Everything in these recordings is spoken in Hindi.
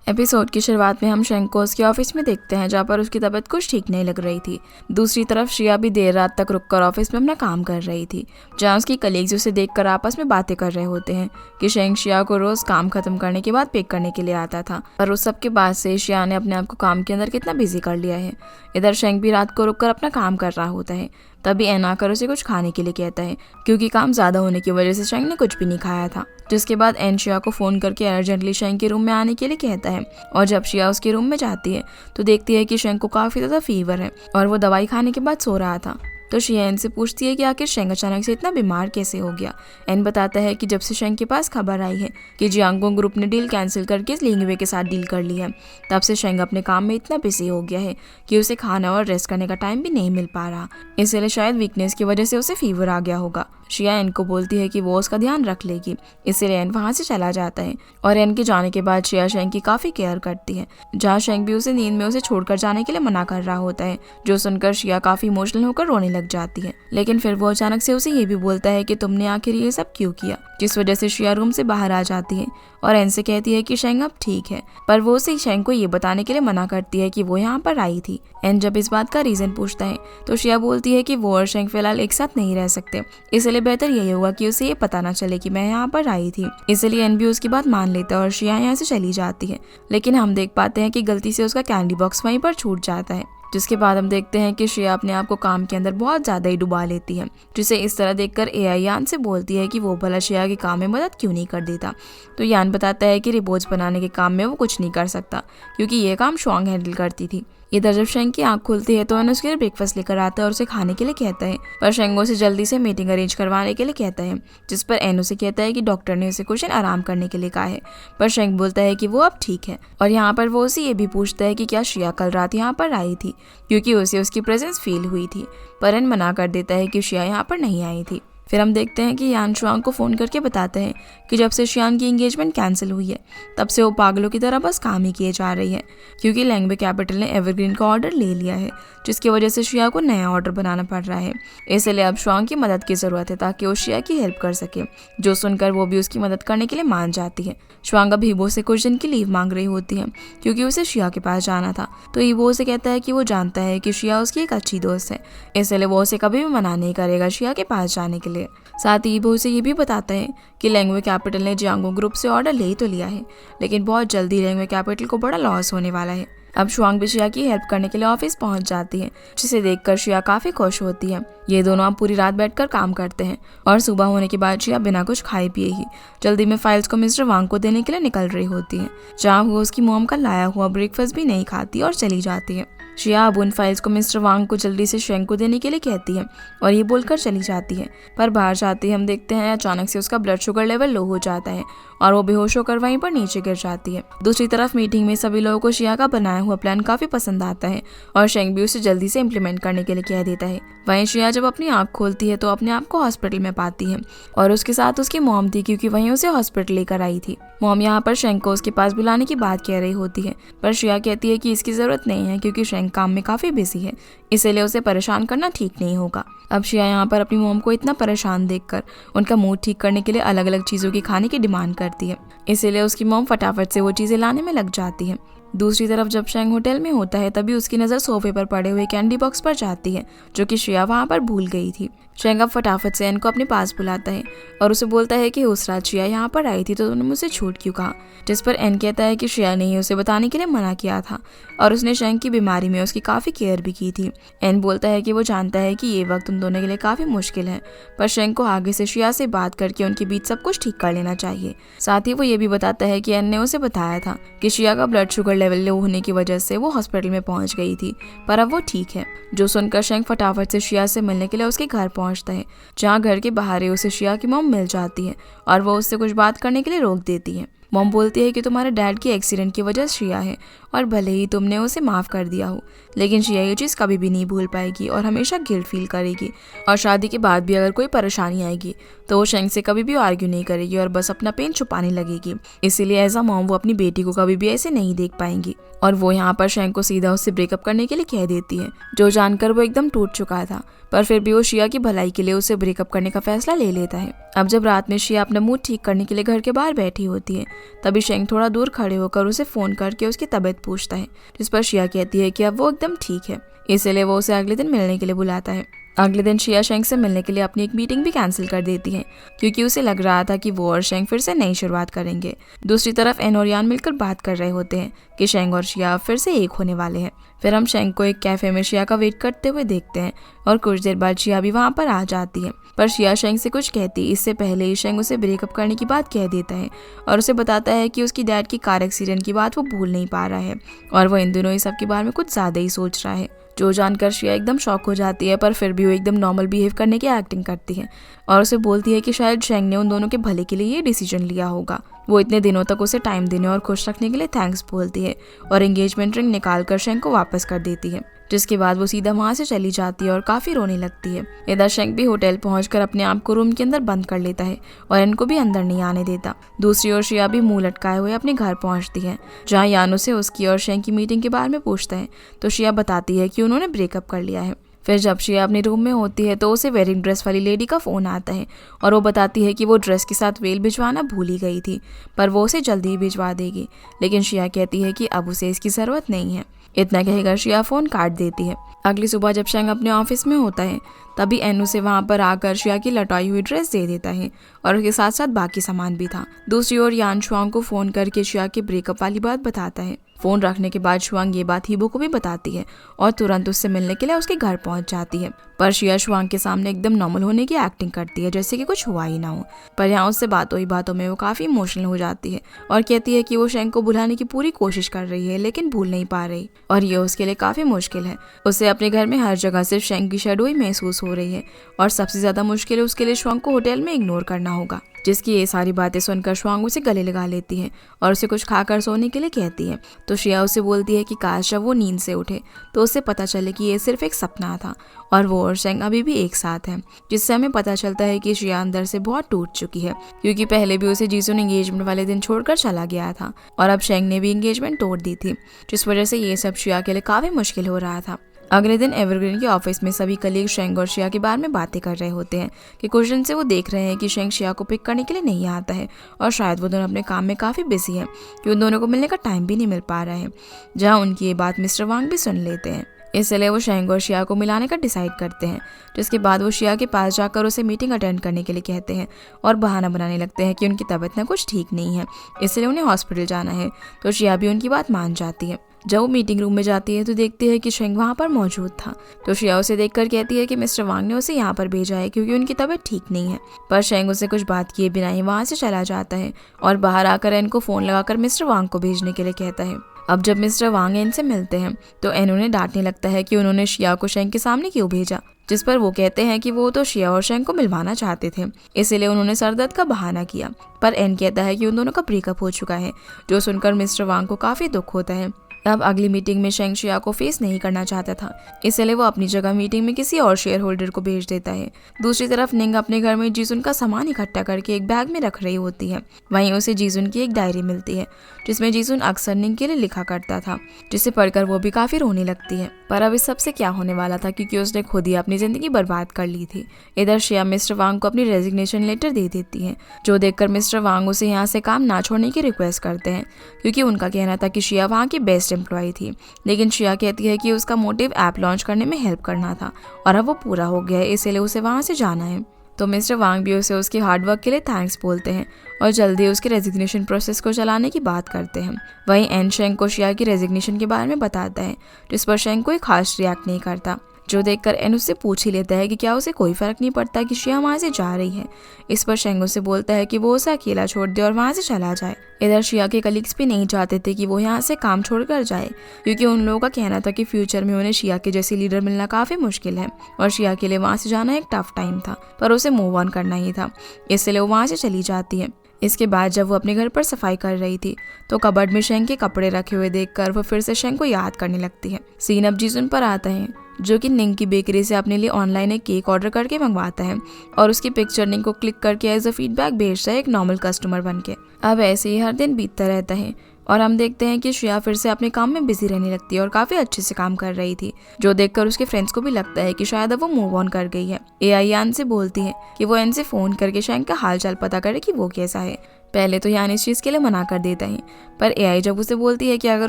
एपिसोड की शुरुआत में हम शेंग को उसके ऑफिस में देखते हैं, जहाँ पर उसकी तबीयत कुछ ठीक नहीं लग रही थी। दूसरी तरफ श्रिया भी देर रात तक रुककर ऑफिस में अपना काम कर रही थी, जहाँ उसकी कलीग्स उसे देखकर आपस में बातें कर रहे होते हैं कि शेंग श्रिया को रोज काम खत्म करने के बाद पिक करने के लिए आता था, और उस सब के बाद से श्रिया ने अपने आप को काम के अंदर कितना बिजी कर लिया है। इधर शेंग भी रात को रुककर अपना काम कर रहा होता है। तभी एन आकर उसे कुछ खाने के लिए कहता है, क्योंकि काम ज्यादा होने की वजह से शेंग ने कुछ भी नहीं खाया था। जिसके बाद एन शिया को फोन करके अर्जेंटली शेंग के रूम में आने के लिए कहता है, और जब शिया उसके रूम में जाती है तो देखती है कि शेंग को काफी ज्यादा फीवर है और वो दवाई खाने के बाद सो रहा था। तो शिया एन से पूछती है कि आखिर शेंग अचानक से इतना बीमार कैसे हो गया। एन बताता है कि जब से शेंग के पास खबर आई है कि जियांगोंग ग्रुप ने डील कैंसिल करके लिंगवे के साथ डील कर ली है, तब से शेंग अपने काम में इतना बिजी हो गया है कि उसे खाना और रेस्ट करने का टाइम भी नहीं मिल पा रहा। इसलिए शायद वीकनेस की वजह से उसे फीवर आ गया होगा। शिया एन को बोलती है कि वो उसका ध्यान रख लेगी, इसलिए एन वहाँ से चला जाता है। और एन के जाने के बाद शिया शेंग की काफी केयर करती है, जहाँ शेंग भी उसे नींद में उसे छोड़कर जाने के लिए मना कर रहा होता है, जो सुनकर शिया काफी इमोशनल होकर रोने लग जाती है। लेकिन फिर वो अचानक से उसे ये भी बोलता है कि तुमने आखिर ये सब क्यों किया, जिस वजह से शिया रूम से बाहर आ जाती है और एन से कहती है कि शेंग अब ठीक है, पर वो उसे शेंग को ये बताने के लिए मना करती है कि वो यहाँ पर आई थी। एन जब इस बात का रीजन पूछता है तो शिया बोलती है कि वो और शेंग फिलहाल एक साथ नहीं रह सकते, इसलिए बेहतर यही होगा कि उसे ये पता ना चले कि मैं यहाँ पर आई थी। इसलिए एन भी उसकी बात मान लेता है और शिया यहाँ से चली जाती है। लेकिन हम देख पाते हैं कि गलती से उसका कैंडी बॉक्स वहीं पर छूट जाता है, जिसके बाद हम देखते हैं कि श्रेया अपने आप को काम के अंदर बहुत ज्यादा ही डुबा लेती है, जिसे इस तरह देखकर एआई यान से बोलती है कि वो भला श्रेया के काम में मदद क्यों नहीं कर देता। तो यान बताता है कि रिपोर्ट्स बनाने के काम में वो कुछ नहीं कर सकता, क्योंकि ये काम शुआंग हैंडल करती थी। इधर जब शेंग की आंख खुलती है तो अन उसके लिए ब्रेकफास्ट लेकर आता है और उसे खाने के लिए कहता है, पर शेंग उसे जल्दी से मीटिंग अरेंज करवाने के लिए कहता है, जिस पर एन उसे कहता है कि डॉक्टर ने उसे कुछ दिन आराम करने के लिए कहा है। पर शेंग बोलता है कि वो अब ठीक है, और यहाँ पर वो उसे ये भी पूछता है कि क्या श्रेया कल रात यहाँ पर आई थी, क्योंकि उसे उसकी प्रेजेंस फील हुई थी। पर एन मना कर देता है कि श्रेया यहाँ पर नहीं आई थी। फिर हम देखते हैं कि यान शुआंग को फ़ोन करके बताता है कि जब से शुआंग की एंगेजमेंट कैंसिल हुई है तब से वो पागलों की तरह बस काम ही किए जा रही है, क्योंकि लैंग्वे कैपिटल ने एवरग्रीन का ऑर्डर ले लिया है, जिसकी वजह से श्रेया को नया ऑर्डर बनाना पड़ रहा है। इसलिए अब शुआंग की मदद की ज़रूरत है ताकि वो श्रेया की हेल्प कर सके, जो सुनकर वो भी उसकी मदद करने के लिए मान जाती है। शुआंग अब हीबो से कुछ दिन की लीव मांग रही होती है, क्योंकि उसे श्रेया के पास जाना था। तो हीबो उसे कहता है कि वो जानता है कि श्रेया उसकी एक अच्छी दोस्त है, इसलिए वो उसे कभी भी मना नहीं करेगा श्रेया के पास जाने के लिए। साथ ही वो उसे ये भी बताता है कि लैंग्वे कैपिटल ने जियांगोंग ग्रुप से ऑर्डर ले तो लिया है, लेकिन बहुत जल्दी लैंग्वे कैपिटल को बड़ा लॉस होने वाला है। अब शुआंग भी श्रेया की हेल्प करने के लिए ऑफिस पहुंच जाती है, जिसे देखकर श्रेया काफी खुश होती है। ये दोनों अब पूरी रात बैठकर काम करते हैं, और सुबह होने के बाद श्रेया बिना कुछ खाए पिए ही जल्दी में फाइल्स को मिस्टर वांग को देने के लिए निकल रही होती है, जहाँ वो उसकी मॉम का लाया हुआ ब्रेकफास्ट भी नहीं खाती और चली जाती है। श्रेया अब उन फाइल्स को मिस्टर वांग को जल्दी से शेंग को देने के लिए कहती है और ये बोलकर चली जाती है। पर बाहर जाते ही हम देखते हैं अचानक से उसका ब्लड शुगर लेवल लो हो जाता है और वो बेहोश होकर वहीं पर नीचे गिर जाती है। दूसरी तरफ मीटिंग में सभी लोगों को श्रेया का बनाया हुआ प्लान काफी पसंद आता है और शेंग भी उसे जल्दी से इम्प्लीमेंट करने के लिए कह देता है। वहीं श्रेया जब अपनी आंख खोलती है तो अपने आप को हॉस्पिटल में पाती है, और उसके साथ उसकी मॉम थी, क्योंकि वहीं उसे हॉस्पिटल लेकर आई थी। मॉम यहाँ पर शेंग को उसके पास बुलाने की बात कह रही होती है, पर श्रेया कहती है कि इसकी जरूरत नहीं है, क्योंकि शेंग काम में काफी बिजी है, इसलिए उसे परेशान करना ठीक नहीं होगा। अब श्रेया यहाँ पर अपनी मॉम को इतना परेशान देखकर उनका मूड ठीक करने के लिए अलग अलग चीजों की खाने की डिमांड करती है, इसीलिए उसकी मॉम फटाफट से वो चीजें लाने में लग जाती है। दूसरी तरफ जब शेंग होटल में होता है तभी उसकी नज़र सोफे पर पड़े हुए कैंडी बॉक्स पर जाती है, जो कि श्रेया वहाँ पर भूल गई थी। शेंग अब फटाफट से एन को अपने पास बुलाता है और उसे बोलता है कि उस रात श्रेया यहाँ पर आई थी तो तुमने मुझसे छूट क्यों कहा, जिस पर एन कहता है कि श्रेया ने ही उसे बताने के लिए मना किया था और उसने शेंग की बीमारी में उसकी काफ़ी केयर भी की थी। एन बोलता है कि वो जानता है कि ये वक्त उन दोनों के लिए काफ़ी मुश्किल है, पर शेंग को आगे से श्रेया से बात करके उनके बीच सब कुछ ठीक कर लेना चाहिए। साथ ही वो ये भी बताता है कि एन ने उसे बताया था कि श्रेया का ब्लड शुगर लेवल लो होने की वजह से वो हॉस्पिटल में पहुंच गई थी, पर अब वो ठीक है। जो सुनकर शेंग फटाफट से श्रेया से मिलने के लिए उसके घर पहुंचता है, जहां घर के बाहर ही उसे श्रेया की मॉम मिल जाती है और वो उससे कुछ बात करने के लिए रोक देती है। मॉम बोलती है कि तुम्हारे डैड की एक्सीडेंट की वजह श्रेया है, और भले ही तुमने उसे माफ़ कर दिया हो, लेकिन श्रेया ये चीज़ कभी भी नहीं भूल पाएगी और हमेशा गिल्ट फील करेगी, और शादी के बाद भी अगर कोई परेशानी आएगी तो वो शेंग से कभी भी आर्ग्यू नहीं करेगी और बस अपना पेन छुपाने लगेगी। इसीलिए एज अ मॉम वो अपनी बेटी को कभी भी ऐसे नहीं देख पाएंगी, और वो यहाँ पर शेंग को सीधा उससे ब्रेकअप करने के लिए कह देती है, जो जानकर वो एकदम टूट चुका था, पर फिर भी वो श्रेया की भलाई के लिए उसे ब्रेकअप करने का फैसला ले लेता है। अब जब रात में श्रेया अपना मूड ठीक करने के लिए घर के बाहर बैठी होती है तभी शेंग थोड़ा दूर खड़े होकर उसे फ़ोन करके उसकी तबीयत पूछता है, जिस पर शिया कहती है कि अब वो एकदम ठीक है। इसलिए वो उसे अगले दिन मिलने के लिए बुलाता है। अगले दिन शिया शेंग से मिलने के लिए अपनी एक मीटिंग भी कैंसिल कर देती है, क्योंकि उसे लग रहा था कि वो और शेंग फिर से नई शुरुआत करेंगे। दूसरी तरफ एन और यान मिलकर बात कर रहे होते हैं कि शेंग और शिया फिर से एक होने वाले हैं। फिर हम शेंग को एक कैफे में शिया का वेट करते हुए देखते हैं और कुछ देर बाद शिया भी वहाँ पर आ जाती है। पर शिया शेंग से कुछ कहती इससे पहले ही शेंग उसे ब्रेकअप करने की बात कह देता है और उसे बताता है कि उसकी डैड की कार एक्सीडेंट की बात वो भूल नहीं पा रहा है और वो इन दिनों इस सब के बारे में कुछ ज़्यादा ही सोच रहा है। जो जानकर शिया एकदम शॉक हो जाती है, पर फिर भी वो एकदम नॉर्मल बिहेव करने की एक्टिंग करती है और उसे बोलती है कि शायद शेंग ने उन दोनों के भले के लिए ये डिसीजन लिया होगा। वो इतने दिनों तक उसे टाइम देने और खुश रखने के लिए थैंक्स बोलती है और एंगेजमेंट रिंग निकाल कर शेंग को वापस कर देती है, जिसके बाद वो सीधा वहाँ से चली जाती है और काफ़ी रोने लगती है। इधर शेंग भी होटल पहुंचकर अपने आप को रूम के अंदर बंद कर लेता है और इनको भी अंदर नहीं आने देता। दूसरी ओर शिया भी मुंह लटकाए हुए अपने घर पहुंचती है, जहाँ यानो से उसकी और शेंग की मीटिंग के बारे में पूछता है तो शिया बताती है कि उन्होंने ब्रेकअप कर लिया है। फिर जब शिया अपने रूम में होती है तो उसे वेडिंग ड्रेस वाली लेडी का फ़ोन आता है और वो बताती है कि वो ड्रेस के साथ वेल भिजवाना भूल ही गई थी, पर वो उसे जल्दी ही भिजवा देगी। लेकिन शिया कहती है कि अब उसे इसकी ज़रूरत नहीं है। इतना कहकर शिया फ़ोन काट देती है। अगली सुबह जब शेंग अपने ऑफिस में होता है तभी एनु से वहाँ पर आकर शिया की लटाई हुई ड्रेस दे देता है और उसके साथ साथ बाकी सामान भी था। दूसरी ओर यान शुआंग को फ़ोन करके शिया के ब्रेकअप वाली बात बताता है। फ़ोन रखने के बाद शुआंग ये बात हीबो को भी बताती है और तुरंत उससे मिलने के लिए उसके घर पहुंच जाती है। पर शिया शुआंग के सामने एकदम नॉर्मल होने की एक्टिंग करती है, जैसे कि कुछ हुआ ही ना हो। पर यहाँ उससे बातों ही बातों में वो काफ़ी इमोशनल हो जाती है और कहती है कि वो शेंग को भुलाने की पूरी कोशिश कर रही है लेकिन भूल नहीं पा रही और ये उसके लिए काफ़ी मुश्किल है। उसे अपने घर में हर जगह सिर्फ शेंग की शैडो ही महसूस हो रही है और सबसे ज़्यादा मुश्किल है उसके लिए शुआंग को होटल में इग्नोर करना होगा, जिसकी ये सारी बातें सुनकर शुआंग उसे गले लगा लेती है और उसे कुछ खाकर सोने के लिए कहती है। तो शिया उसे बोलती है कि काश जब वो नींद से उठे तो उसे पता चले कि ये सिर्फ एक सपना था और वो और शेंग अभी भी एक साथ हैं, जिससे हमें पता चलता है कि शिया अंदर से बहुत टूट चुकी है, क्योंकि पहले भी उसे जीसू ने एंगेजमेंट वाले दिन छोड़कर चला गया था और अब शेंग ने भी एंगेजमेंट तोड़ दी थी, जिस वजह से ये सब शिया के लिए काफ़ी मुश्किल हो रहा था। अगले दिन एवरग्रीन के ऑफिस में सभी कलीग शेंग और शिया के बारे में बातें कर रहे होते हैं कि कुछ दिन से वो देख रहे हैं कि शेंग शिया को पिक करने के लिए नहीं आता है और शायद वो दोनों अपने काम में काफ़ी बिजी हैं कि उन दोनों को मिलने का टाइम भी नहीं मिल पा रहा है। जहाँ उनकी ये बात मिस्टर वांग भी सुन लेते हैं, इसलिए वो शेंग और शिया को मिलाने का डिसाइड करते हैं, जिसके बाद वो शिया के पास जाकर उसे मीटिंग अटेंड करने के लिए कहते हैं और बहाना बनाने लगते हैं कि उनकी तबीयत ना कुछ ठीक नहीं है, इसलिए उन्हें हॉस्पिटल जाना है। तो शिया भी उनकी बात मान जाती है। जब वो मीटिंग रूम में जाती है तो देखती है कि शेंग वहाँ पर मौजूद था। तो शिया उसे देखकर कहती है कि मिस्टर वांग ने उसे यहाँ पर भेजा है क्योंकि उनकी तबीयत ठीक नहीं है, पर शेंग उसे कुछ बात किए बिना ही वहाँ से चला जाता है और बाहर आकर एन को फ़ोन लगाकर मिस्टर वांग को भेजने के लिए कहता है। अब जब मिस्टर वांग एन से मिलते हैं तो एन उन्हें डांटने लगता है कि उन्होंने शिया को शेंग के सामने क्यों भेजा, जिस पर वो कहते हैं कि वो तो शिया और शेंग को मिलवाना चाहते थे, इसलिए उन्होंने सरदर्द का बहाना किया। पर एन कहता है कि उन दोनों का ब्रेकअप हो चुका है, जो सुनकर मिस्टर वांग को काफ़ी दुख होता है। अब अगली मीटिंग में शेंग शिया को फेस नहीं करना चाहता था, इसलिए वो अपनी जगह मीटिंग में किसी और शेयर होल्डर को भेज देता है। दूसरी तरफ निंग अपने घर में जीसुन का सामान इकट्ठा करके एक बैग में रख रही होती है। वहीं उसे जीसुन की एक डायरी मिलती है जिसमें जीसुन अक्सर निंग के लिए लिखा करता था, जिसे पढ़कर वो भी काफ़ी रोने लगती है। पर अब इस सबसे क्या होने वाला था, क्योंकि उसने खुद ही अपनी ज़िंदगी बर्बाद कर ली थी। इधर शिया मिस्टर वांग को अपनी रेजिग्नेशन लेटर दे देती है, जो देखकर मिस्टर वांग उसे यहाँ से काम ना छोड़ने की रिक्वेस्ट करते हैं, क्योंकि उनका कहना था कि शिया वहाँ की बेस्ट एम्प्लॉय थी। लेकिन शिया कहती है कि उसका मोटिव ऐप लॉन्च करने में हेल्प करना था और अब वो पूरा हो गया है, इसलिए उसे वहाँ से जाना है। तो मिस्टर वांग भी उसे उसके हार्डवर्क के लिए थैंक्स बोलते हैं और जल्दी उसके रेजिग्नेशन प्रोसेस को चलाने की बात करते हैं। वहीं एन शेंग को शिया की रेजिग्नेशन के बारे में बताता है, जिस पर शेंग कोई खास रिएक्ट नहीं करता, जो देखकर एन उससे पूछ ही लेता है कि क्या उसे कोई फर्क नहीं पड़ता कि शिया वहाँ से जा रही है। इस पर शेंग उसे बोलता है कि वो उसे अकेला छोड़ दे और वहाँ से चला जाए। इधर शिया के कलीग्स भी नहीं चाहते थे कि वो यहाँ से काम छोड़कर जाए, क्योंकि उन लोगों का कहना था कि फ्यूचर में उन्हें शिया के जैसी लीडर मिलना काफ़ी मुश्किल है और शिया के लिए वहाँ से जाना एक टफ टाइम था, पर उसे मूव ऑन करना ही था, इसलिए वो वहाँ से चली जाती है। इसके बाद जब वो अपने घर पर सफाई कर रही थी तो कबर्ड में शेंग के कपड़े रखे हुए देखकर वो फिर से शेंग को याद करने लगती है। सीन अब जीसुन पर आता है, जो कि निंग की बेकरी से अपने लिए ऑनलाइन एक केक ऑर्डर करके मंगवाता है और उसकी पिक्चर निंग को क्लिक करके एज अ फीडबैक भेजता है एक नॉर्मल कस्टमर बनके। अब ऐसे ही हर दिन बीतता रहता है और हम देखते हैं कि शिया फिर से अपने काम में बिजी रहने लगती है और काफ़ी अच्छे से काम कर रही थी, जो देखकर उसके फ्रेंड्स को भी लगता है कि शायद अब वो मूव ऑन कर गई है। एआई यान से बोलती है कि वो एन से फ़ोन करके शेंग का हाल चाल पता करे कि वो कैसा है। पहले तो यान इस चीज़ के लिए मना कर देता है, पर एआई जब उसे बोलती है कि अगर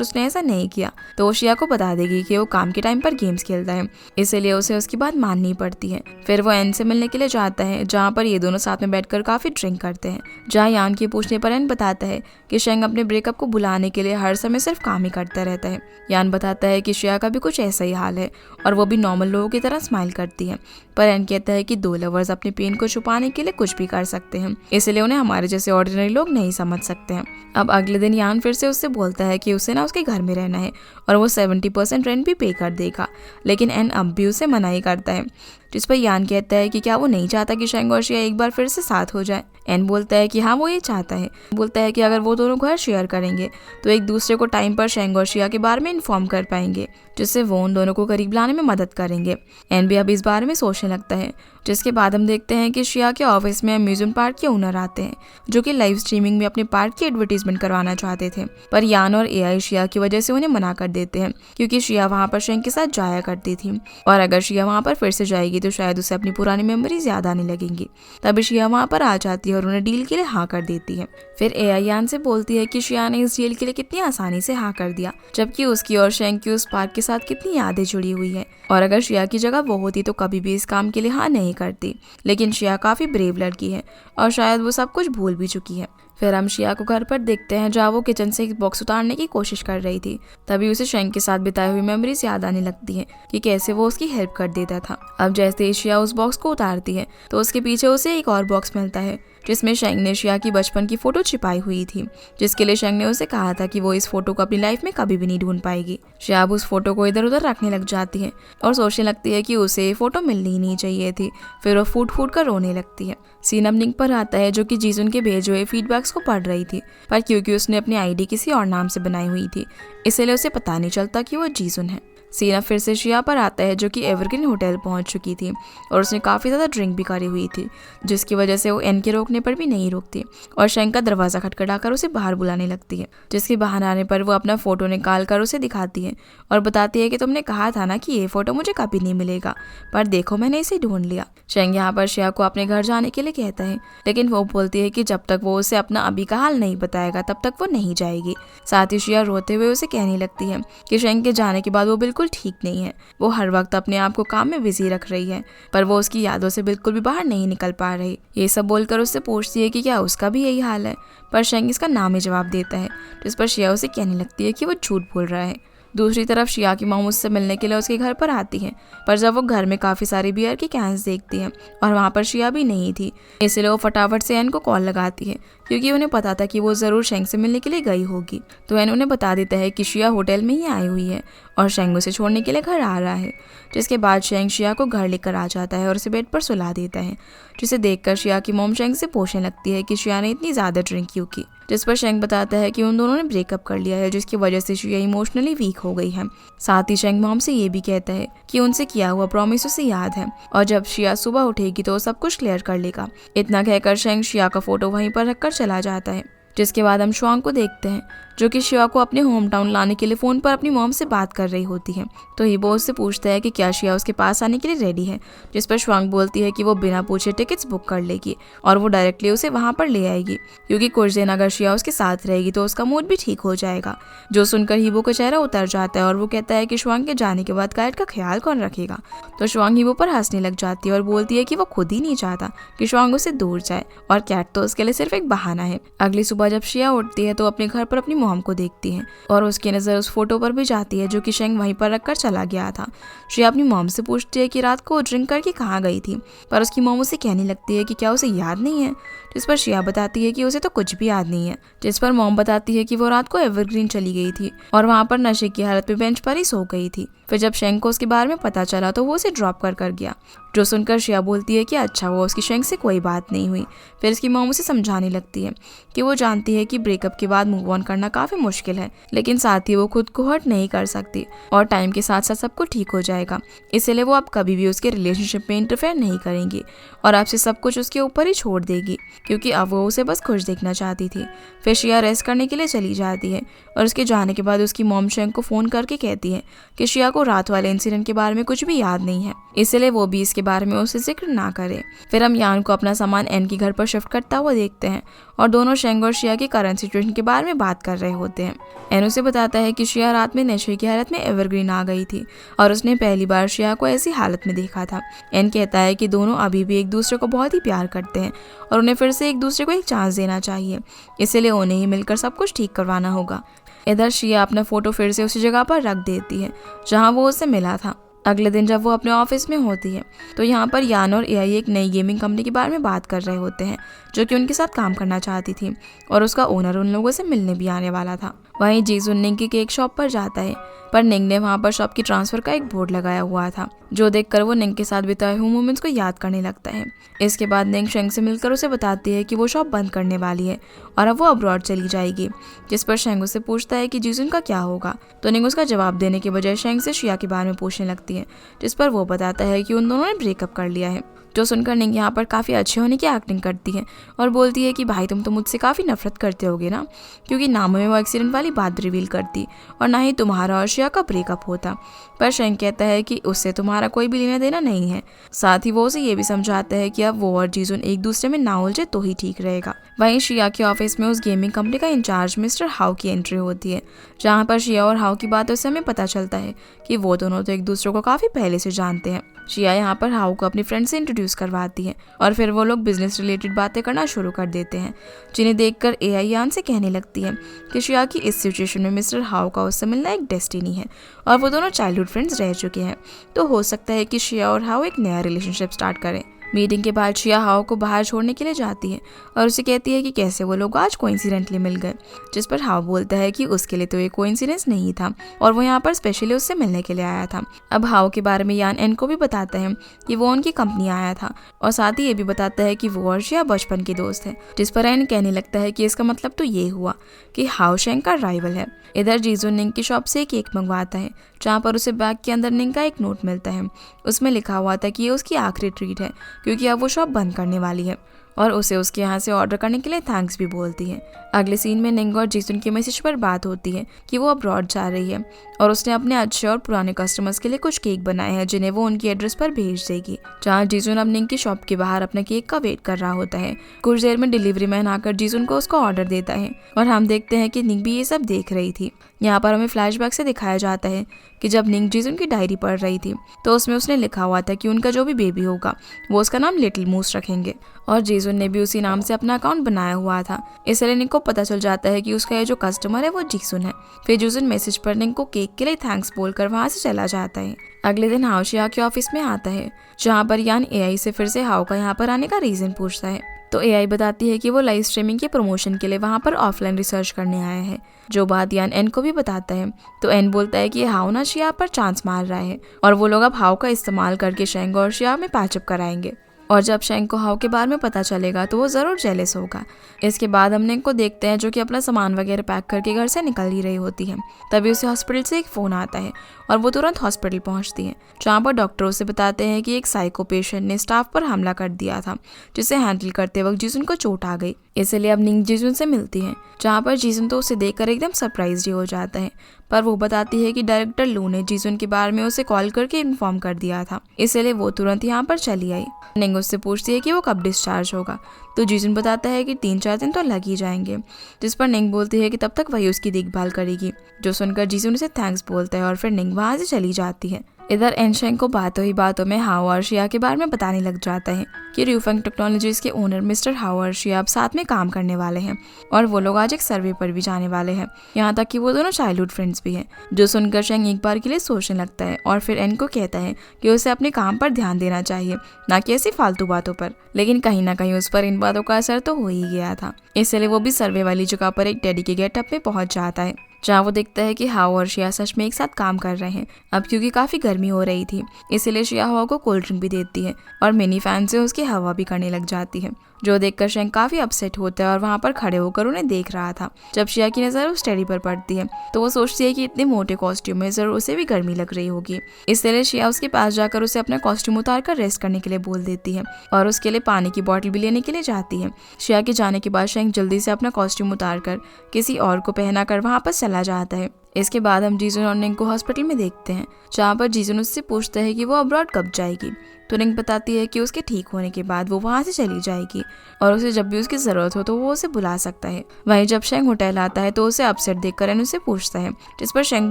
उसने ऐसा नहीं किया तो वो शिया को बता देगी कि वो काम के टाइम पर गेम्स खेलता है, इसीलिए उसे उसकी बात माननी पड़ती है। फिर वो एन से मिलने के लिए जाता है, जहाँ पर ये दोनों साथ में बैठकर काफ़ी ड्रिंक करते हैं। जहाँ यान के पूछने पर एन बताता है कि शेंग अपने ब्रेकअप को भुलाने के लिए हर समय सिर्फ काम ही करता रहता है। यान बताता है कि शिया का भी कुछ ऐसा ही हाल है और वो भी नॉर्मल लोगों की तरह स्माइल करती है, पर एन कहता है कि दो लवर्स अपने पेन को छुपाने के लिए कुछ भी कर सकते हैं, इसलिए उन्हें हमारे जैसे ऑर्डिनरी लोग नहीं समझ सकते हैं। अब अगले दिन यान फिर से उससे बोलता है कि उसे ना उसके घर में रहना है और वो 70% रेंट भी पे कर देगा, लेकिन एन अब भी उसे मना ही करता है। जिस पर यान कहता है कि क्या वो नहीं चाहता कि शेंग और शिया एक बार फिर से साथ हो जाए। एन बोलता है कि हाँ वो ये चाहता है। बोलता है कि अगर वो दोनों घर शेयर करेंगे तो एक दूसरे को टाइम पर शेंग और शिया के बारे में इन्फॉर्म कर पाएंगे, जिससे वो उन दोनों को करीब लाने में मदद करेंगे। एन भी अब इस बारे में सोचने लगता है। जिसके बाद हम देखते हैं कि शिया के ऑफिस में अम्यूजमेंट पार्क के ओनर आते हैं, जो कि लाइव स्ट्रीमिंग में अपने पार्क की एडवर्टीजमेंट करवाना चाहते थे, पर यान और एआई शिया की वजह से उन्हें मना कर देते हैं, क्योंकि शिया वहाँ पर शेंग के साथ जाया करती थी और अगर शिया वहाँ पर फिर से जाएगी तो शायद उसे अपनी पुरानी मेमोरीज याद आने लगेंगी। तभी शिया वहाँ पर आ जाती है और उन्हें डील के लिए हाँ कर देती है। फिर एआई यान से बोलती है कि शिया ने इस डील के लिए कितनी आसानी से हाँ कर दिया, जबकि उसकी और शेंग की उस पार्क के साथ कितनी यादें जुड़ी हुई है, और अगर शिया की जगह वो होती तो कभी भी इस काम के लिए हाँ नहीं करती। लेकिन शिया काफ़ी ब्रेव लड़की है और शायद वो सब कुछ भूल भी चुकी है। फिर हम शिया को घर पर देखते हैं, जहाँ वो किचन से एक बॉक्स उतारने की कोशिश कर रही थी। तभी उसे शेंग के साथ बिताई हुई मेमोरीज याद आने लगती है कि कैसे वो उसकी हेल्प कर देता था। अब जैसे ही शिया उस बॉक्स को उतारती है तो उसके पीछे उसे एक और बॉक्स मिलता है, जिसमें शेंग ने शिया की बचपन की फोटो छिपाई हुई थी, जिसके लिए शेंग ने उसे कहा था कि वो इस फोटो को अपनी लाइफ में कभी भी नहीं ढूंढ पाएगी। शिया अब उस फोटो को इधर उधर रखने लग जाती है और सोचने लगती है कि उसे ये फोटो मिलनी ही नहीं चाहिए थी। फिर वो फूट फूट कर रोने लगती है। सीन अब निक पर आता है, जो कि जीसुन के भेजे हुए फीडबैक्स को पढ़ रही थी, पर क्योंकि उसने अपनी आईडी किसी और नाम से बनाई हुई थी, इसलिए उसे पता नहीं चलता कि वो जीसुन है। सीन अब फिर से शिया पर आता है, जो कि एवरग्रीन होटल पहुंच चुकी थी और उसने काफ़ी ज़्यादा ड्रिंक भी करी हुई थी, जिसकी वजह से वो एन के रोकने पर भी नहीं रुकती और शेंग का दरवाज़ा खटखटाकर उसे बाहर बुलाने लगती है। जिसके बाहर आने पर वो अपना फ़ोटो निकाल कर उसे दिखाती है और बताती है कि तुमने कहा था ना कि ये फ़ोटो मुझे कभी नहीं मिलेगा, पर देखो मैंने इसे ढूंढ लिया। शेंग यहाँ पर शिया को अपने घर जाने के लिए कहता है, लेकिन वो बोलती है कि जब तक वो उसे अपना अभी का हाल नहीं बताएगा तब तक वो नहीं जाएगी। साथ ही शिया रोते हुए उसे कहने लगती है कि शेंग के जाने के बाद वो बिल्कुल ठीक नहीं है। वो हर वक्त अपने आप को काम में बिजी रख रही है, पर वो उसकी यादों से बिल्कुल भी बाहर नहीं निकल पा रही। ये सब बोलकर उससे पूछती है कि क्या उसका भी यही हाल है, पर शेंग इसका नाम ही जवाब देता है, जिस पर शिया उसे कहने लगती है कि वो झूठ बोल रहा है। दूसरी तरफ शिया की मॉम उससे मिलने के लिए उसके घर पर आती है, पर जब वो घर में काफ़ी सारी बियर की कैंस देखती है और वहाँ पर शिया भी नहीं थी, इसलिए वो फटाफट से एन को कॉल लगाती है, क्योंकि उन्हें पता था कि वो ज़रूर शेंग से मिलने के लिए गई होगी। तो एन उन्हें बता देता है कि शिया होटल में ही आई हुई है और शेंग उसे छोड़ने के लिए घर आ रहा है। जिसके बाद शेंग शिया को घर लेकर आ जाता है और उसे बेड पर सुला देता है, जिसे देखकर शिया की मॉम शेंग से पूछने लगती है कि शिया ने इतनी ज़्यादा ड्रिंक क्यों की। जिस पर शेंग बताता है कि उन दोनों ने ब्रेकअप कर लिया है, जिसकी वजह से शिया इमोशनली वीक हो गई है। साथ ही शेंग मॉम से ये भी कहता है कि उनसे किया हुआ प्रॉमिस उसे याद है और जब शिया सुबह उठेगी तो वो सब कुछ क्लियर कर लेगा। इतना कहकर शेंग शिया का फोटो वहीं पर रखकर चला जाता है। जिसके बाद हम शुआंग को देखते हैं, जो कि शिया को अपने होम टाउन लाने के लिए फ़ोन पर अपनी मॉम से बात कर रही होती है। तो हीबो उससे पूछता है कि क्या शिया उसके पास आने के लिए रेडी है, जिस पर शुआंग बोलती है कि वो बिना पूछे टिकट्स बुक कर लेगी और वो डायरेक्टली उसे वहाँ पर ले आएगी, क्योंकि कुछ दिन अगर शिया उसके साथ रहेगी तो उसका मूड भी ठीक हो जाएगा। जो सुनकर हीबो का चेहरा उतर जाता है और वो कहता है कि शुआंग के जाने के बाद कैट का ख्याल कौन रखेगा। तो शुआंग हीबो पर हंसने लग जाती है और बोलती है कि वो खुद ही नहीं चाहता कि शुआंग उससे दूर जाए और कैट तो उसके लिए सिर्फ एक बहाना है। अगली सुबह जब शिया उठती है तो अपने घर पर अपनी मॉम को देखती है और उसकी नज़र उस फोटो पर भी जाती है, जो कि शेंग वहीं पर रखकर चला गया था। शिया अपनी मॉम से पूछती है कि रात को ड्रिंक करके कहाँ गई थी, पर उसकी मॉम उसे कहने लगती है कि क्या उसे याद नहीं है, जिस पर शिया बताती है कि उसे तो कुछ भी याद नहीं है। जिस पर मॉम बताती है कि वो रात को एवरग्रीन चली गई थी और वहाँ पर नशे की हालत में बेंच पर ही सो गई थी। फिर जब शेंग को उसके बारे में पता चला तो वो उसे ड्रॉप कर गया। जो सुनकर शिया बोलती है कि अच्छा हुआ उसकी शेंग से कोई बात नहीं हुई। फिर इसकी मॉम उसे समझाने लगती है कि वो जानती है कि ब्रेकअप के बाद मूव ऑन करना काफ़ी मुश्किल है, लेकिन साथ ही वो खुद को हर्ट नहीं कर सकती और टाइम के साथ साथ सब कुछ ठीक हो जाएगा। इसलिए वो अब कभी भी उसके रिलेशनशिप में इंटरफेयर नहीं करेंगी और आपसे सब कुछ उसके ऊपर ही छोड़ देगी, क्योंकि अब वो उसे बस खुश देखना चाहती थी। फिर शिया रेस्ट करने के लिए चली जाती है और उसके जाने के बाद उसकी मॉम शेंग को फ़ोन करके कहती है कि शिया को को रात वाले इंसिडेंट के बारे में कुछ भी याद नहीं है, इसलिए वो भी इसके बारे में उसे जिक्र ना करे। फिर हम यान को अपना सामान एन के घर पर शिफ्ट करता हुआ देखते हैं और दोनों शेंग और शिया की करंट सिचुएशन के बारे में बात कर रहे होते हैं। एन उसे बताता है कि शिया रात में नशे की हालत में एवरग्रीन आ गई थी और उसने पहली बार शिया को ऐसी हालत में देखा था। एन कहता है कि दोनों अभी भी एक दूसरे को बहुत ही प्यार करते हैं और उन्हें फिर से एक दूसरे को एक चांस देना चाहिए, इसलिए उन्हें ही मिलकर सब कुछ ठीक करवाना होगा। इधर शिया अपना फोटो फिर से उसी जगह पर रख देती है जहां वो उससे मिला था। अगले दिन जब वो अपने ऑफिस में होती है तो यहाँ पर यान और एआई एक नई गेमिंग कंपनी के बारे में बात कर रहे होते हैं जो कि उनके साथ काम करना चाहती थी और उसका ओनर उन लोगों से मिलने भी आने वाला था। वहीं जीसुन निंग की केक शॉप पर जाता है, पर निंग ने वहाँ पर शॉप की ट्रांसफर का एक बोर्ड लगाया हुआ था जो देखकर वो निंग के साथ बिताए हुए मोमेंट्स को याद करने लगता है। इसके बाद निंग शेंग से मिलकर उसे बताती है कि वो शॉप बंद करने वाली है और अब वो अब्रॉड चली जाएगी, जिस पर शेंग उससे पूछता है कि जीसुन का क्या होगा, तो निंग उसका जवाब देने के बजाय शेंग से शिया के बारे में पूछने लगती है, जिस पर वो बताता है कि उन दोनों ने ब्रेकअप कर लिया है। जो सुनकर निंग यहाँ पर काफ़ी अच्छे होने की एक्टिंग करती है और बोलती है कि भाई तुम तो मुझसे काफ़ी नफरत करते होगे ना, क्योंकि ना में वो एक्सीडेंट वाली बात रिवील करती और ना ही तुम्हारा और शिया का ब्रेकअप होता। पर शेंग कहता है कि उससे तुम्हारा कोई भी लेना देना नहीं है। साथ ही वो उसे ये भी समझाता है कि अब वो और जीसुन एक दूसरे में ना उलझे तो ही ठीक रहेगा। वहीं शिया के ऑफिस में उस गेमिंग कंपनी का इंचार्ज मिस्टर हाउ की एंट्री होती है, जहाँ पर शिया और हाउ की बातों से हमें पता चलता है कि वो दोनों तो एक दूसरे को काफ़ी पहले से जानते हैं। शिया यहाँ पर हाउ को अपनी फ्रेंड से इंट्रोड्यूस करवाती है और फिर वो लोग बिजनेस रिलेटेड बातें करना शुरू कर देते हैं, जिन्हें देखकर एआई यान से कहने लगती है कि शिया की इस सिचुएशन में मिस्टर हाउ का उससे मिलना एक डेस्टिनी है और वो दोनों चाइल्डहुड फ्रेंड्स रह चुके हैं, तो हो सकता है कि शिया और हाउ एक नया रिलेशनशिप स्टार्ट करें। मीटिंग के बाद शिया हाउ को बाहर छोड़ने के लिए जाती है और उसे कहती है कि कैसे वो लोग आज कोइंसिडेंटली मिल गए, जिस पर हाउ बोलता है कि उसके लिए तो ये कोइंसिडेंस नहीं था और वो यहाँ पर स्पेशली उससे मिलने के लिए आया था। अब हाउ के बारे में यान एन को भी बताता है कि वो उनकी कंपनी आया था और साथ ही ये भी बताता है कि वो और शिया बचपन के दोस्त है, जिस पर एन कहने लगता है कि इसका मतलब तो ये हुआ कि हाउ शेंग का राइवल है। इधर जीसुन निंग की शॉप से केक मंगवाता है, जहाँ पर उसे बैग के अंदर निंग का एक नोट मिलता है। उसमें लिखा हुआ था कि ये उसकी आखिरी ट्रीट है क्योंकि अब वो शॉप बंद करने वाली है और उसे उसके यहाँ से ऑर्डर करने के लिए थैंक्स भी बोलती है। अगले सीन में निंग और जीसुन के मैसेज पर बात होती है कि वो अब्रॉड जा रही है और उसने अपने अच्छे और पुराने कस्टमर्स के लिए कुछ केक बनाए हैं जिन्हें वो उनकी एड्रेस पर भेज देगी। जहाँ जीसुन अब निंग की शॉप के बाहर अपने केक का वेट कर रहा होता है। कुछ देर में डिलीवरी मैन आकर जीसुन को उसका ऑर्डर देता है और हम देखते हैं कि निंग भी ये सब देख रही थी। यहाँ पर हमें फ्लैशबैक से दिखाया जाता है कि जब निंग जीसुन की डायरी पढ़ रही थी तो उसमें उसने लिखा हुआ था कि उनका जो भी बेबी होगा वो उसका नाम लिटिल मूस रखेंगे और जीसुन ने भी उसी नाम से अपना अकाउंट बनाया हुआ था, इसलिए निंग को पता चल जाता है कि उसका ये जो कस्टमर है वो जीसुन है। फिर जीसुन मैसेज पर निंग को केक के लिए थैंक्स बोलकर वहाँ से चला जाता है। अगले दिन हाउ शिया के ऑफिस में आता है, जहाँ पर यान एआई से फिर से हाउ का यहाँ पर आने का रीजन पूछता है, तो एआई बताती है कि वो लाइव स्ट्रीमिंग के प्रमोशन के लिए वहाँ पर ऑफलाइन रिसर्च करने आया है, जो बात यान एन को भी बताता है। तो एन बोलता है कि हाउ ना शिया पर चांस मार रहा है और वो लोग अब हाउ का इस्तेमाल करके शेंग और शिया में पैचअप कराएंगे और जब शेंग को हाउ के बारे में पता चलेगा तो वो ज़रूर जेलस होगा। इसके बाद हम निंग को देखते हैं जो कि अपना सामान वगैरह पैक करके घर से निकल ही रही होती है। तभी उसे हॉस्पिटल से एक फ़ोन आता है और वो तुरंत हॉस्पिटल पहुंचती है, जहाँ पर डॉक्टर उसे बताते हैं कि एक साइको पेशेंट ने स्टाफ पर हमला कर दिया था, जिसे हैंडल करते वक्त जीसुन को चोट आ गई। इसलिए अब निंग जीसुन से मिलती है, जहाँ पर जीसुन तो उसे देखकर एकदम सरप्राइज ही हो जाता है, पर वो बताती है कि डायरेक्टर लू ने जीसुन के बारे में उसे कॉल करके इन्फॉर्म कर दिया था, इसलिए वो तुरंत यहाँ पर चली आई। निंग उससे पूछती है कि वो कब डिस्चार्ज होगा, तो जीसुन बताता है कि 3-4 दिन तो लग ही जाएंगे, जिस पर निंग बोलती है कि तब तक वही उसकी देखभाल करेगी। जो सुनकर जीसुन उसे थैंक्स बोलता है और फिर निंग वहाँ से चली जाती है। इधर एनशेंग को बातों ही बातों में हाउ और शिया के बारे में बताने लग जाता है कि र्यूफेंग टेक्नोलॉजीज के ओनर मिस्टर हाउ और शिया अब साथ में काम करने वाले हैं और वो लोग आज एक सर्वे पर भी जाने वाले हैं, यहाँ तक कि वो दोनों चाइल्डहुड फ्रेंड्स भी हैं। जो सुनकर शेंग एक बार के लिए सोचने लगता है और फिर एन को कहता है कि उसे अपने काम पर ध्यान देना चाहिए, ना कि ऐसी फालतू बातों पर। लेकिन कहीं ना कहीं उस पर इन बातों का असर तो हो ही गया था, इसलिए वो भी सर्वे वाली जगह पर एक टेडी के गेटअप में पहुंच जाता है, जहाँ वो देखता है कि हाउ और शिया सच में एक साथ काम कर रहे हैं। अब क्योंकि काफ़ी गर्मी हो रही थी, इसलिए शिया हाउ को कोल्ड ड्रिंक भी देती है और मिनी फैन से उसकी हवा भी करने लग जाती है, जो देखकर शेंग काफ़ी अपसेट होता है और वहाँ पर खड़े होकर उन्हें देख रहा था। जब शिया की नज़र उस टेडी पर पड़ती है तो वो सोचती है कि इतने मोटे कॉस्ट्यूम में ज़रूर उसे भी गर्मी लग रही होगी, इसलिए शिया उसके पास जाकर उसे अपना कॉस्ट्यूम उतार कर रेस्ट करने के लिए बोल देती है और उसके लिए पानी की बॉटल भी लेने के लिए जाती है। शिया के जाने के बाद शेंग जल्दी से अपना कॉस्ट्यूम उतार कर किसी और को पहना कर वहाँ पर चला जाता है। इसके बाद हम जीजून और निंग को हॉस्पिटल में देखते हैं, जहाँ पर जीजून उससे पूछता है कि वो अब्रॉड कब जाएगी। तो निंग बताती है कि उसके ठीक होने के बाद वो वहाँ से चली जाएगी और उसे जब भी उसकी ज़रूरत हो तो वो उसे बुला सकता है। वहीं जब शेंग होटल आता है तो उसे अपसेट देखकर एन उसे पूछता है, जिस पर शेंग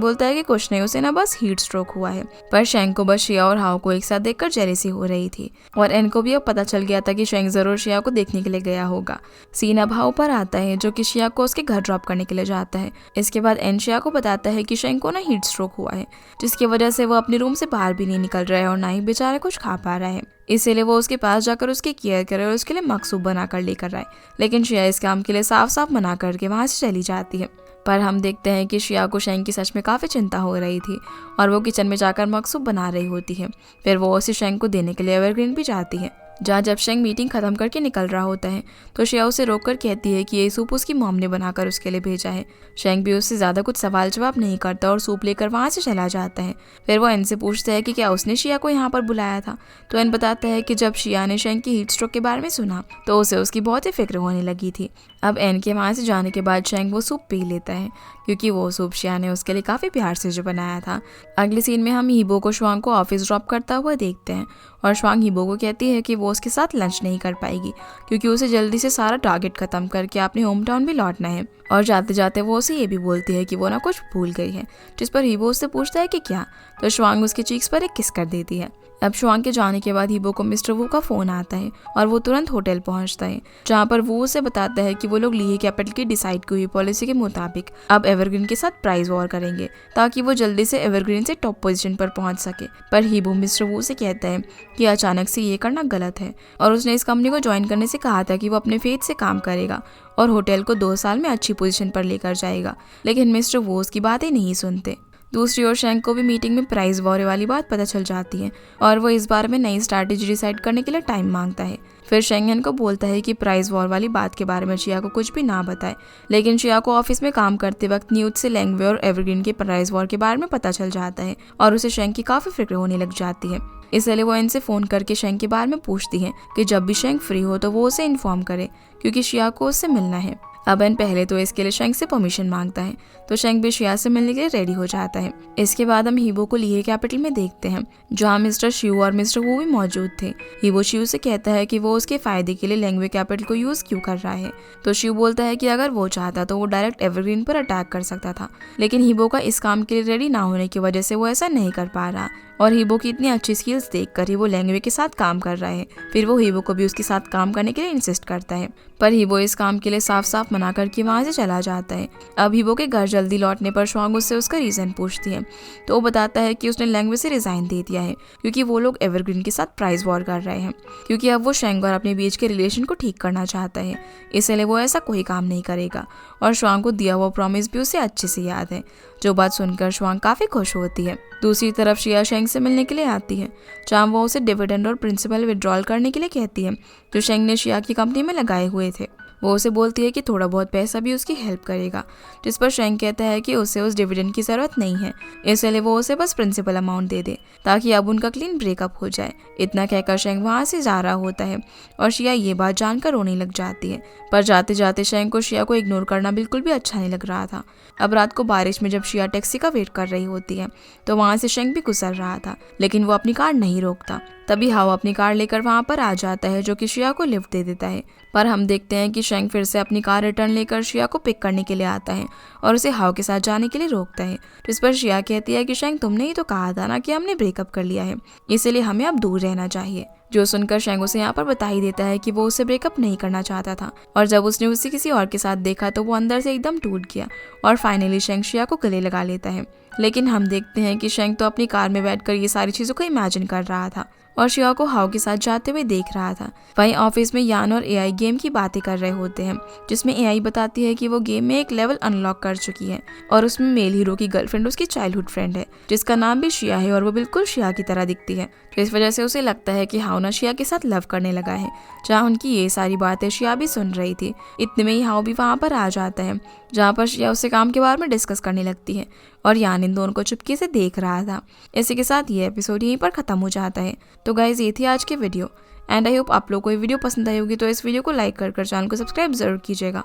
बोलता है कि कुछ नहीं, उसे ना बस हीट स्ट्रोक हुआ है। पर शेंग को बस शिया और हाओ को एक साथ देखकर जेलेसी हो रही थी और एन को भी अब पता चल गया था कि शेंग जरूर शिया को देखने के लिए गया होगा। सीन अब हाओ पर आता है, जो कि शिया को उसके घर ड्रॉप करने के लिए जाता है। इसके बाद एन शिया को बताता है कि शेंग को ना हीट स्ट्रोक हुआ है, जिसकी वजह से वो अपने रूम से बाहर भी नहीं निकल रहा है और ना ही बेचारा कुछ खा पा रहा है। इसीलिए वो उसके पास जाकर उसकी केयर करे और उसके लिए मकसूब बनाकर लेकर आए। लेकिन शिया इस काम के लिए साफ साफ मना करके वहाँ से चली जाती है। पर हम देखते हैं कि शिया को शेंग की सच में काफ़ी चिंता हो रही थी और वो किचन में जाकर मकसूब बना रही होती है। फिर वो उसे शेंग को देने के लिए एवरग्रीन भी जाती है, जहाँ जब शेंग मीटिंग खत्म करके निकल रहा होता है तो शिया उसे रोककर कहती है कि ये सूप उसकी मॉम ने बनाकर उसके लिए भेजा है। शेंग भी उससे ज़्यादा कुछ सवाल जवाब नहीं करता और सूप लेकर वहाँ से चला जाता है। फिर वो एन से पूछता है कि क्या उसने शिया को यहाँ पर बुलाया था। तो एन बताता है कि जब शिया ने शेंग की हीट स्ट्रोक के बारे में सुना तो उसे उसकी बहुत ही फिक्र होने लगी थी। अब एन के वहाँ से जाने के बाद शेंग वो सूप पी लेता है, क्योंकि वो सूप शिया ने उसके लिए काफ़ी प्यार से जो बनाया था। अगले सीन में हम हीबो को श्वांग को ऑफिस ड्रॉप करता हुआ देखते हैं और श्वांग हीबो को कहती है कि वो उसके साथ लंच नहीं कर पाएगी, क्योंकि उसे जल्दी से सारा टारगेट खत्म करके अपने होम टाउन भी लौटना है। और जाते जाते वो उसे ये भी बोलती है कि वो ना कुछ भूल गई है, जिस पर हीबो उससे पूछता है कि क्या। तो श्वांग उसके चीक्स पर एक किस कर देती है। अब श्वांग के जाने के बाद हीबो को मिस्टर वू का फोन आता है और वो तुरंत होटल पहुंचता है, जहां पर वो उसे बताता है कि वो लोग लीहे कैपिटल की डिसाइड की हुई पॉलिसी के मुताबिक अब एवरग्रीन के साथ प्राइस वॉर करेंगे, ताकि वो जल्दी से एवरग्रीन से टॉप पोजीशन पर पहुंच सके। पर हीबो मिस्टर वू से कहता है कि अचानक से ये करना गलत है और उसने इस कंपनी को ज्वाइन करने से कहा था कि वो अपने फेथ से काम करेगा और होटल को 2 साल में अच्छी पोजीशन पर लेकर जाएगा। लेकिन मिस्टर वो उसकी बातें नहीं सुनते। दूसरी ओर शेंग को भी मीटिंग में प्राइस वॉर वाली बात पता चल जाती है और वो इस बारे में नई स्ट्रैटेजी डिसाइड करने के लिए टाइम मांगता है। फिर शेंगन को बोलता है कि प्राइस वॉर वाली बात के बारे में शिया को कुछ भी ना बताए। लेकिन शिया को ऑफिस में काम करते वक्त न्यूज से लैंगवे और एवरग्रीन के प्राइस वॉर के बारे में पता चल जाता है और उसे शेंग की काफ़ी फिक्र होने लग जाती है। इसलिए वो इनसे फ़ोन करके शेंग के बारे में पूछती है कि जब भी शेंग फ्री हो तो वो उसे इन्फॉर्म करे, क्योंकि शिया को उससे मिलना है। अब एन पहले तो इसके लिए शेंग से परमिशन मांगता है, तो शेंग भी शिया से मिलने के लिए रेडी हो जाता है। इसके बाद हम हीबो को लीहे कैपिटल में देखते हैं, जहाँ मिस्टर शिव और मिस्टर वू भी मौजूद थे। हीबो शिव से कहता है कि वो उसके फायदे के लिए लैंग्वे कैपिटल को यूज क्यों कर रहा है। तो शिव बोलता है कि अगर वो चाहता तो वो डायरेक्ट एवरग्रीन पर अटैक कर सकता था, लेकिन हीबो का इस काम के लिए रेडी ना होने की वजह से वो ऐसा नहीं कर पा रहा और हीबो की इतनी अच्छी स्किल्स देखकर ही वो लैंग्वे के साथ काम कर रहा है। फिर वो हीबो को भी उसके साथ काम करने के लिए इंसिस्ट करता है, पर हीबो इस काम के लिए साफ साफ मना करके वहाँ से चला जाता है। अब हीबो के घर जल्दी लौटने पर श्वांग उससे उसका रीज़न पूछती है, तो वो बताता है कि उसने लैंग्वे से रिज़ाइन दे दिया है, क्योंकि वो लोग एवरग्रीन के साथ प्राइस वॉर कर रहे हैं, क्योंकि अब वो शेंग और अपने बीच के रिलेशन को ठीक करना चाहता है, इसलिए वो ऐसा कोई काम नहीं करेगा। और श्वांग को दिया हुआ प्रॉमिस भी उसे अच्छे से याद है, जो बात सुनकर श्वांग काफ़ी खुश होती है। दूसरी तरफ शिया शेंग से मिलने के लिए आती है, जहाँ वो उसे डिविडेंड और प्रिंसिपल विड्रॉल करने के लिए कहती है, जो शेंग ने शिया की कंपनी में लगाए हुए थे। वो उसे बोलती है कि थोड़ा बहुत पैसा भी उसकी हेल्प करेगा, जिस पर शेंग कहता है कि उसे उस डिविडेंड की ज़रूरत नहीं है, इसलिए वो उसे बस प्रिंसिपल अमाउंट दे दे ताकि अब उनका क्लीन ब्रेकअप हो जाए। इतना कहकर शेंग वहाँ से जा रहा होता है और शिया ये बात जानकर रोने लग जाती है। पर जाते जाते शेंग को शिया को इग्नोर करना बिल्कुल भी अच्छा नहीं लग रहा था। अब रात को बारिश में जब शिया टैक्सी का वेट कर रही होती है तो वहाँ से शेंग भी गुजर रहा था, लेकिन वो अपनी कार नहीं रोकता। तभी हाओ अपनी कार लेकर वहाँ पर आ जाता है, जो कि शिया को लिफ्ट दे देता है। पर हम देखते हैं कि शेंग फिर से अपनी कार रिटर्न लेकर शिया को पिक करने के लिए आता है और उसे हाओ के साथ जाने के लिए रोकता है, जिस पर शिया कहती है कि शेंग तुमने ही तो कहा था ना कि हमने ब्रेकअप कर लिया है, इसलिए हमें अब दूर रहना चाहिए। जो सुनकर शेंग उसे यहाँ पर बता ही देता है कि वो उससे ब्रेकअप नहीं करना चाहता था और जब उसने उसे किसी और के साथ देखा तो वो अंदर से एकदम टूट गया और फाइनली शेंग शिया को गले लगा लेता है। लेकिन हम देखते हैं कि शेंग तो अपनी कार में बैठकर ये सारी चीज़ों को इमेजिन कर रहा था और शिया को हाओ के साथ जाते हुए देख रहा था। वहीं ऑफिस में यान और एआई गेम की बातें कर रहे होते हैं, जिसमें एआई बताती है कि वो गेम में एक लेवल अनलॉक कर चुकी है और उसमें मेल हीरो की गर्लफ्रेंड उसकी चाइल्डहुड फ्रेंड है, जिसका नाम भी शिया है और वो बिल्कुल शिया की तरह दिखती है। तो इस वजह से उसे लगता है कि हाओ ना शिया के साथ लव करने लगा है। जहाँ उनकी ये सारी बातें शिया भी सुन रही थी, इतने में ही हाओ भी वहाँ पर आ जाता है, जहाँ पर शिया उससे काम के बारे में डिस्कस करने लगती है और यान इन दोनों को चुपके से देख रहा था। इसी के साथ ये एपिसोड यहीं पर ख़त्म हो जाता है। तो गाइज ये थी आज की वीडियो एंड आई होप आप लोगों को ये वीडियो पसंद आई होगी, तो इस वीडियो को लाइक कर चैनल को सब्सक्राइब जरूर कीजिएगा।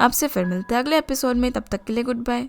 आपसे फिर मिलते हैं अगले एपिसोड में, तब तक के लिए गुड बाय।